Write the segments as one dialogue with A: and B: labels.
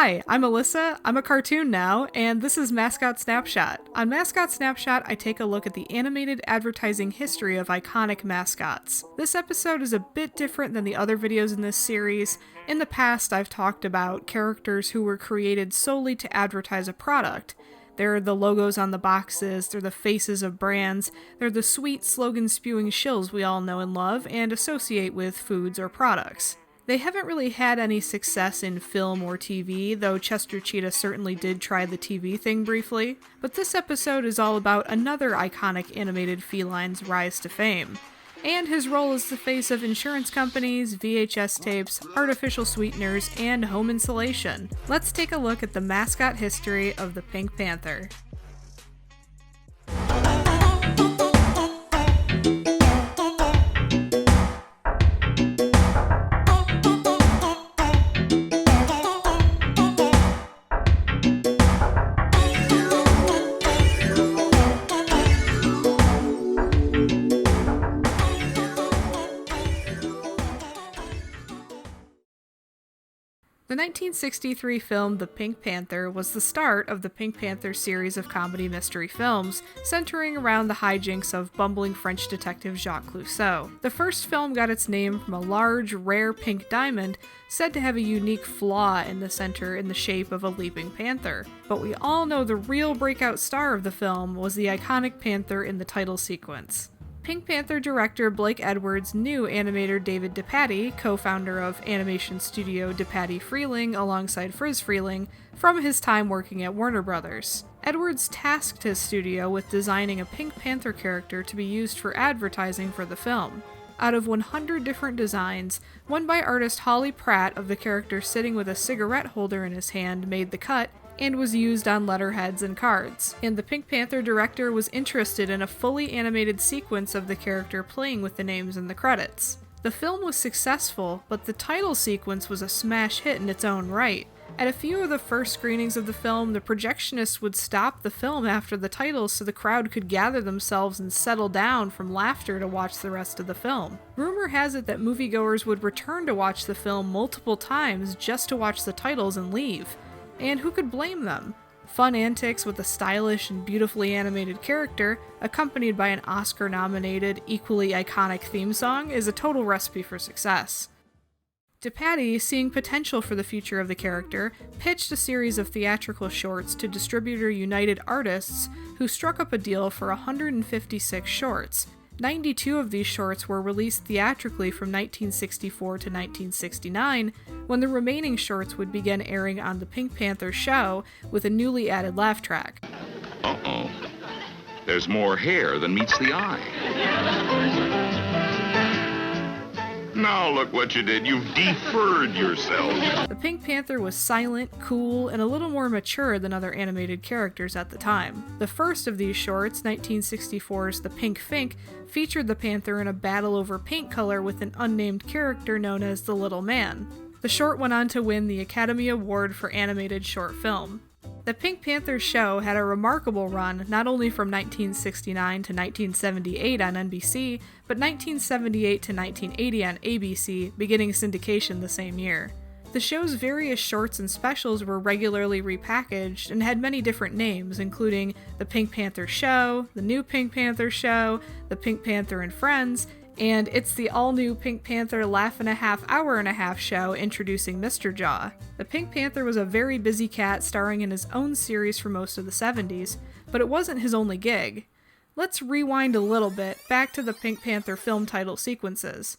A: Hi, I'm Alyssa, I'm a cartoon now, and this is Mascot Snapshot. On Mascot Snapshot, I take a look at the animated advertising history of iconic mascots. This episode is a bit different than the other videos in this series. In the past, I've talked about characters who were created solely to advertise a product. They're the logos on the boxes, they're the faces of brands, they're the sweet slogan-spewing shills we all know and love and associate with foods or products. They haven't really had any success in film or TV, though Chester Cheetah certainly did try the TV thing briefly. But this episode is all about another iconic animated feline's rise to fame, and his role as the face of insurance companies, VHS tapes, artificial sweeteners, and home insulation. Let's take a look at the mascot history of the Pink Panther. The 1963 film The Pink Panther was the start of the Pink Panther series of comedy mystery films, centering around the hijinks of bumbling French detective Jacques Clouseau. The first film got its name from a large, rare pink diamond said to have a unique flaw in the center in the shape of a leaping panther. But we all know the real breakout star of the film was the iconic panther in the title sequence. Pink Panther director Blake Edwards knew animator David DePatie, co-founder of animation studio DePatie Freeling alongside Friz Freeling, from his time working at Warner Brothers. Edwards tasked his studio with designing a Pink Panther character to be used for advertising for the film. Out of 100 different designs, one by artist Holly Pratt of the character sitting with a cigarette holder in his hand made the cut, and was used on letterheads and cards. And the Pink Panther director was interested in a fully animated sequence of the character playing with the names in the credits. The film was successful, but the title sequence was a smash hit in its own right. At a few of the first screenings of the film, the projectionists would stop the film after the titles so the crowd could gather themselves and settle down from laughter to watch the rest of the film. Rumor has it that moviegoers would return to watch the film multiple times just to watch the titles and leave. And who could blame them? Fun antics with a stylish and beautifully animated character, accompanied by an Oscar-nominated, equally iconic theme song, is a total recipe for success. DePatie, seeing potential for the future of the character, pitched a series of theatrical shorts to distributor United Artists, who struck up a deal for 156 shorts. 92 of these shorts were released theatrically from 1964 to 1969, when the remaining shorts would begin airing on the Pink Panther show with a newly added laugh track.
B: Uh-oh. There's more hair than meets the eye. Now look what you did. You've deferred yourself.
A: The Pink Panther was silent, cool, and a little more mature than other animated characters at the time. The first of these shorts, 1964's The Pink Fink, featured the panther in a battle over paint color with an unnamed character known as the Little Man. The short went on to win the Academy Award for Animated Short Film. The Pink Panther show had a remarkable run not only from 1969 to 1978 on NBC, but 1978 to 1980 on ABC, beginning syndication the same year. The show's various shorts and specials were regularly repackaged and had many different names, including The Pink Panther Show, The New Pink Panther Show, The Pink Panther and Friends, and it's the all-new Pink Panther Laugh-and-a-Half Hour-and-a-Half show introducing Mr. Jaw. The Pink Panther was a very busy cat starring in his own series for most of the 70s, but it wasn't his only gig. Let's rewind a little bit, back to the Pink Panther film title sequences.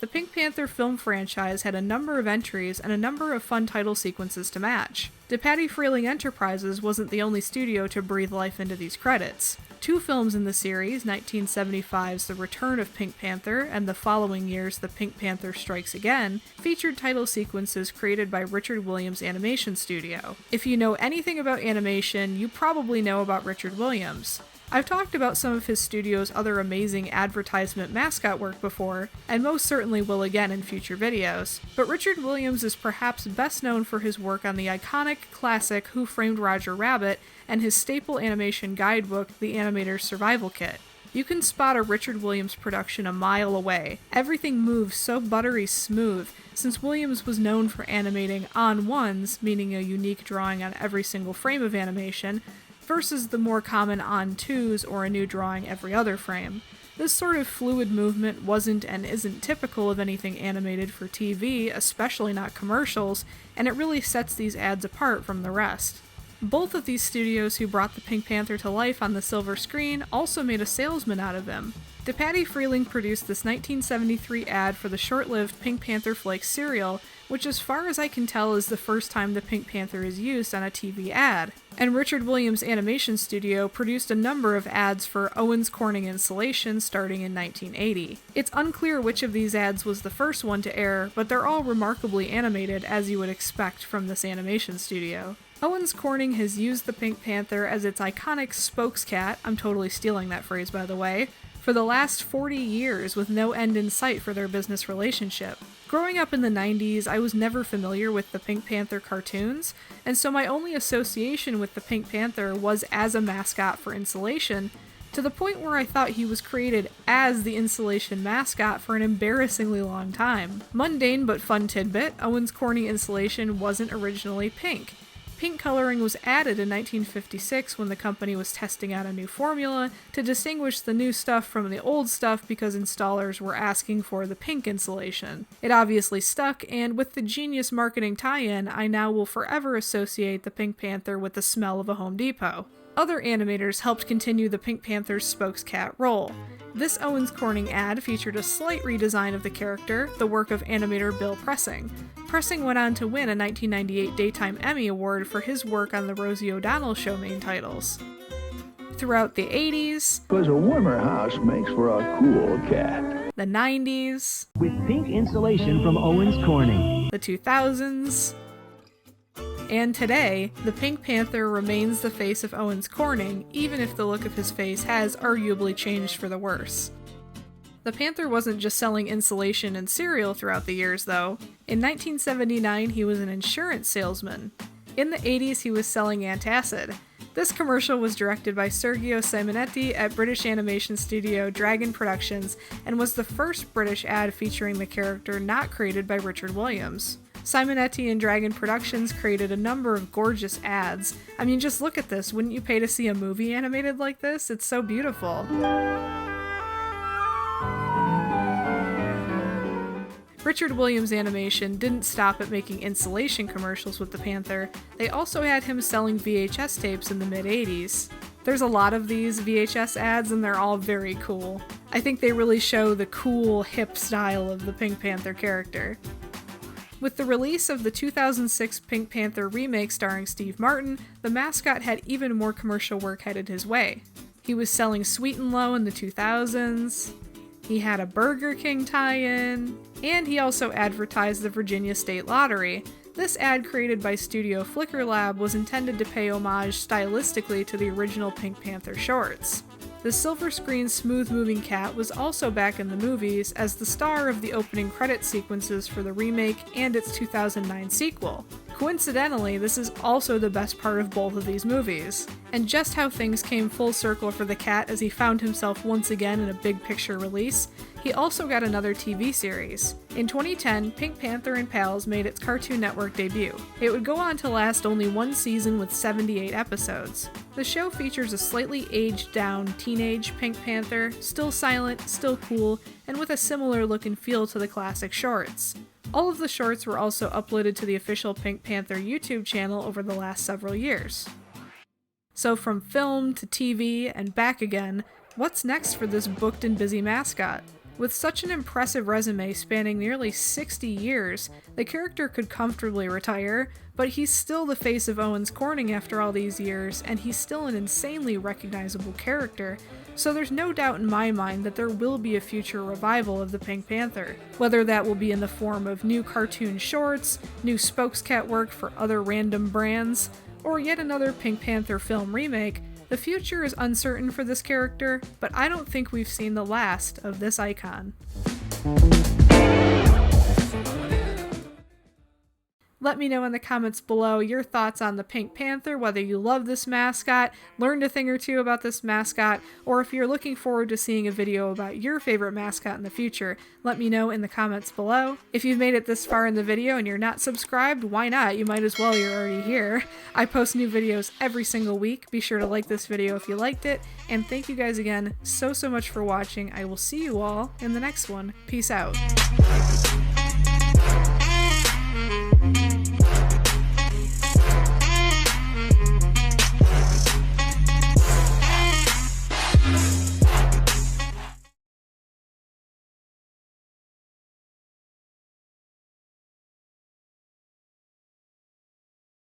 A: The Pink Panther film franchise had a number of entries and a number of fun title sequences to match. DePatie Freeling Enterprises wasn't the only studio to breathe life into these credits. Two films in the series, 1975's The Return of Pink Panther and the following year's The Pink Panther Strikes Again, featured title sequences created by Richard Williams Animation Studio. If you know anything about animation, you probably know about Richard Williams. I've talked about some of his studio's other amazing advertisement mascot work before, and most certainly will again in future videos, but Richard Williams is perhaps best known for his work on the iconic classic Who Framed Roger Rabbit and his staple animation guidebook, The Animator's Survival Kit. You can spot a Richard Williams production a mile away. Everything moves so buttery smooth, since Williams was known for animating on-ones, meaning a unique drawing on every single frame of animation, versus the more common on-twos or a new drawing every other frame. This sort of fluid movement wasn't and isn't typical of anything animated for TV, especially not commercials, and it really sets these ads apart from the rest. Both of these studios who brought the Pink Panther to life on the silver screen also made a salesman out of him. DePatie Freleng produced this 1973 ad for the short-lived Pink Panther Flakes cereal, which as far as I can tell is the first time the Pink Panther is used on a TV ad. And Richard Williams Animation Studio produced a number of ads for Owens Corning Insulation starting in 1980. It's unclear which of these ads was the first one to air, but they're all remarkably animated as you would expect from this animation studio. Owens Corning has used the Pink Panther as its iconic spokescat, I'm totally stealing that phrase by the way, for the last 40 years with no end in sight for their business relationship. Growing up in the 90s, I was never familiar with the Pink Panther cartoons, and so my only association with the Pink Panther was as a mascot for Insulation, to the point where I thought he was created as the Insulation mascot for an embarrassingly long time. Mundane but fun tidbit, Owens Corning Insulation wasn't originally pink. Pink coloring was added in 1956 when the company was testing out a new formula to distinguish the new stuff from the old stuff because installers were asking for the pink insulation. It obviously stuck, and with the genius marketing tie-in, I now will forever associate the Pink Panther with the smell of a Home Depot. Other animators helped continue the Pink Panther's spokescat role. This Owens Corning ad featured a slight redesign of the character, the work of animator Bill Pressing. Pressing went on to win a 1998 Daytime Emmy Award for his work on the Rosie O'Donnell show main titles. Throughout the 80s,
C: because a warmer house makes for a cool cat.
A: The 90s,
D: with pink insulation from Owens Corning,
A: the 2000s, and today, the Pink Panther remains the face of Owens Corning, even if the look of his face has arguably changed for the worse. The Panther wasn't just selling insulation and cereal throughout the years, though. In 1979, he was an insurance salesman. In the 80s, he was selling antacid. This commercial was directed by Sergio Simonetti at British animation studio Dragon Productions and was the first British ad featuring the character not created by Richard Williams. Simonetti and Dragon Productions created a number of gorgeous ads. I mean, just look at this. Wouldn't you pay to see a movie animated like this? It's so beautiful. Richard Williams Animation didn't stop at making insulation commercials with the Panther. They also had him selling VHS tapes in the mid-80s. There's a lot of these VHS ads and they're all very cool. I think they really show the cool, hip style of the Pink Panther character. With the release of the 2006 Pink Panther remake starring Steve Martin, the mascot had even more commercial work headed his way. He was selling Sweet and Low in the 2000s, he had a Burger King tie-in, and he also advertised the Virginia State Lottery. This ad created by Studio Flicker Lab was intended to pay homage stylistically to the original Pink Panther shorts. The silver screen smooth-moving cat was also back in the movies as the star of the opening credit sequences for the remake and its 2009 sequel. Coincidentally, this is also the best part of both of these movies. And just how things came full circle for the cat as he found himself once again in a big picture release, he also got another TV series. In 2010, Pink Panther and Pals made its Cartoon Network debut. It would go on to last only one season with 78 episodes. The show features a slightly aged-down teenage Pink Panther, still silent, still cool, and with a similar look and feel to the classic shorts. All of the shorts were also uploaded to the official Pink Panther YouTube channel over the last several years. So from film to TV and back again, what's next for this booked and busy mascot? With such an impressive resume spanning nearly 60 years, the character could comfortably retire, but he's still the face of Owens Corning after all these years, and he's still an insanely recognizable character, so there's no doubt in my mind that there will be a future revival of the Pink Panther. Whether that will be in the form of new cartoon shorts, new spokescat work for other random brands, or yet another Pink Panther film remake, the future is uncertain for this character, but I don't think we've seen the last of this icon. Let me know in the comments below your thoughts on the Pink Panther, whether you love this mascot, learned a thing or two about this mascot, or if you're looking forward to seeing a video about your favorite mascot in the future. Let me know in the comments below. If you've made it this far in the video and you're not subscribed, why not? You might as well, you're already here. I post new videos every single week. Be sure to like this video if you liked it, and thank you guys again so much for watching. I will see you all in the next one. Peace out.